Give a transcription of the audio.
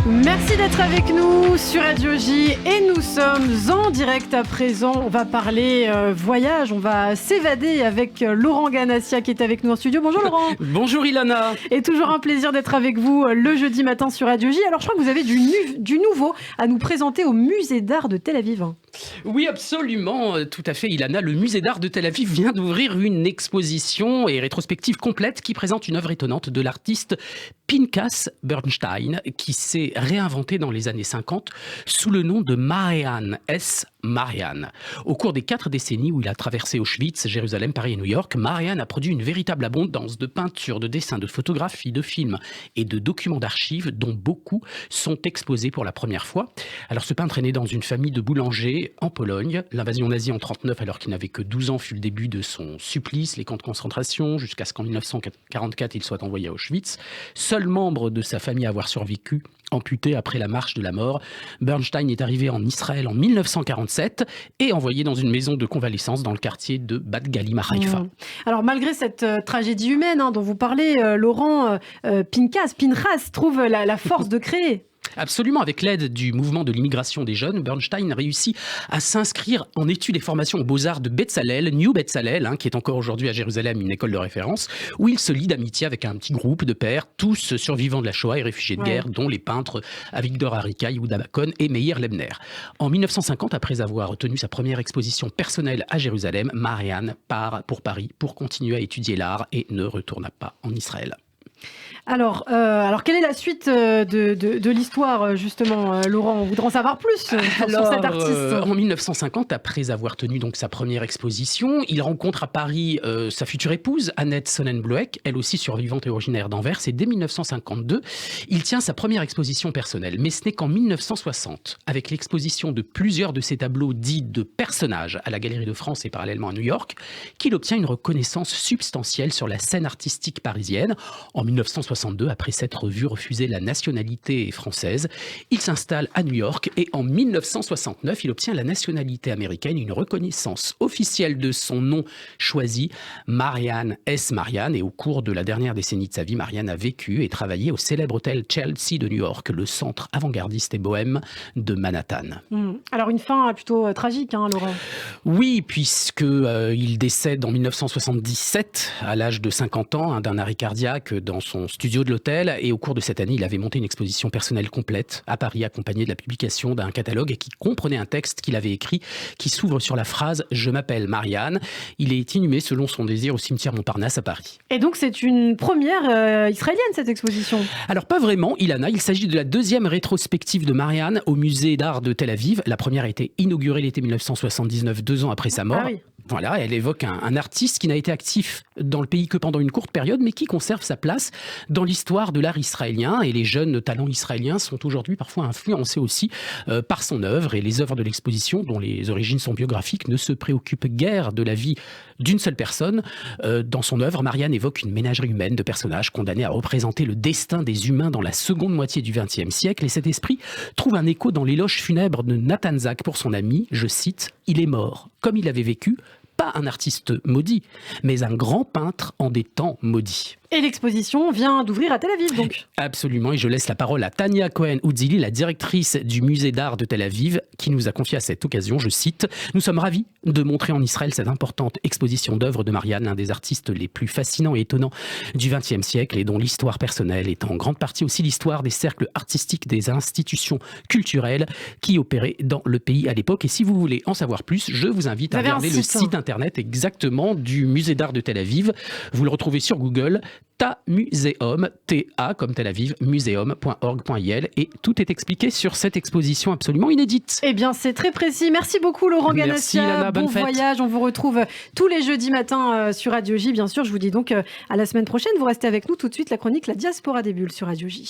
Merci d'être avec nous sur Radio J et nous sommes en direct à présent. On va parler voyage, on va s'évader avec Laurent Ganassia qui est avec nous en studio. Bonjour Laurent. Bonjour Ilana. Et toujours un plaisir d'être avec vous le jeudi matin sur Radio J. Alors je crois que vous avez du nouveau à nous présenter au musée d'art de Tel Aviv. Oui, absolument, tout à fait Ilana. Le musée d'art de Tel Aviv vient d'ouvrir une exposition et rétrospective complète qui présente une œuvre étonnante de l'artiste Pinchas Bernstein qui s'est réinventé dans les années 50 sous le nom de Marianne S. Marianne. Au cours des 4 décennies où il a traversé Auschwitz, Jérusalem, Paris et New York, Marianne a produit une véritable abondance de peintures, de dessins, de photographies, de films et de documents d'archives dont beaucoup sont exposés pour la première fois. Alors ce peintre est né dans une famille de boulangers en Pologne. L'invasion nazie en 1939, alors qu'il n'avait que 12 ans, fut le début de son supplice, les camps de concentration, jusqu'à ce qu'en 1944 il soit envoyé à Auschwitz. Seul membre de sa famille à avoir survécu, amputé après la marche de la mort, Bernstein est arrivé en Israël en 1947 et envoyé dans une maison de convalescence dans le quartier de Bat Galim à Haïfa. Alors malgré cette tragédie humaine dont vous parlez, Laurent, Pinchas trouve la force de créer. Absolument, avec l'aide du mouvement de l'immigration des jeunes, Bernstein réussit à s'inscrire en études et formations aux Beaux-Arts de Betzalel, New Betzalel, qui est encore aujourd'hui à Jérusalem une école de référence, où il se lie d'amitié avec un petit groupe de pairs, tous survivants de la Shoah et réfugiés de guerre, dont les peintres Avigdor Arika, Yehuda Bakon et Meir Lebner. En 1950, après avoir tenu sa première exposition personnelle à Jérusalem, Marianne part pour Paris pour continuer à étudier l'art et ne retourna pas en Israël. Alors, quelle est la suite de l'histoire, justement, Laurent? On voudrait en savoir plus sur cet artiste. En 1950, après avoir tenu donc sa première exposition, il rencontre à Paris sa future épouse, Annette Sonnenbloek, elle aussi survivante et originaire d'Anvers. Et dès 1952, il tient sa première exposition personnelle. Mais ce n'est qu'en 1960, avec l'exposition de plusieurs de ses tableaux dits de personnages à la Galerie de France et parallèlement à New York, qu'il obtient une reconnaissance substantielle sur la scène artistique parisienne. En 1962, après s'être vu refuser la nationalité française, il s'installe à New York et en 1969, il obtient la nationalité américaine, une reconnaissance officielle de son nom choisi, Marianne S. Marianne. Et au cours de la dernière décennie de sa vie, Marianne a vécu et travaillé au célèbre hôtel Chelsea de New York, le centre avant-gardiste et bohème de Manhattan. Alors une fin plutôt tragique, Laurent. Oui, puisqu'il décède en 1977 à l'âge de 50 ans d'un arrêt cardiaque dans son studio de l'hôtel. Et au cours de cette année, il avait monté une exposition personnelle complète à Paris, accompagnée de la publication d'un catalogue qui comprenait un texte qu'il avait écrit qui s'ouvre sur la phrase « Je m'appelle Marianne ». Il est inhumé selon son désir au cimetière Montparnasse à Paris. Et donc c'est une première israélienne, cette exposition? Alors pas vraiment, Ilana. Il s'agit de la deuxième rétrospective de Marianne au musée d'art de Tel Aviv. La première a été inaugurée l'été 1979, 2 ans après sa mort. Voilà, elle évoque un artiste qui n'a été actif dans le pays que pendant une courte période, mais qui conserve sa place dans l'histoire de l'art israélien. Et les jeunes talents israéliens sont aujourd'hui parfois influencés aussi par son œuvre. Et les œuvres de l'exposition, dont les origines sont biographiques, ne se préoccupent guère de la vie d'une seule personne. Dans son œuvre, Marianne évoque une ménagerie humaine de personnages condamnés à représenter le destin des humains dans la seconde moitié du XXe siècle. Et cet esprit trouve un écho dans l'éloge funèbre de Nathan Zak pour son ami, je cite, « Il est mort, comme il avait vécu, pas un artiste maudit, mais un grand peintre en des temps maudits ». Et l'exposition vient d'ouvrir à Tel Aviv, donc. Absolument, et je laisse la parole à Tania Cohen-Oudzili, la directrice du musée d'art de Tel Aviv, qui nous a confié à cette occasion, je cite, « Nous sommes ravis de montrer en Israël cette importante exposition d'œuvres de Marianne, l'un des artistes les plus fascinants et étonnants du XXe siècle, et dont l'histoire personnelle est en grande partie aussi l'histoire des cercles artistiques, des institutions culturelles qui opéraient dans le pays à l'époque. Et si vous voulez en savoir plus, je vous invite à regarder le site internet exactement du musée d'art de Tel Aviv. Vous le retrouvez sur Google, TAMuseum, T-A comme Tel Aviv, museum.org.il, et tout est expliqué sur cette exposition absolument inédite. Eh bien, c'est très précis. Merci beaucoup, Laurent Ganassia. Merci, Lana, bon voyage. On vous retrouve tous les jeudis matins sur Radio J, bien sûr. Je vous dis donc à la semaine prochaine. Vous restez avec nous tout de suite. La chronique La Diaspora des Bulles sur Radio J.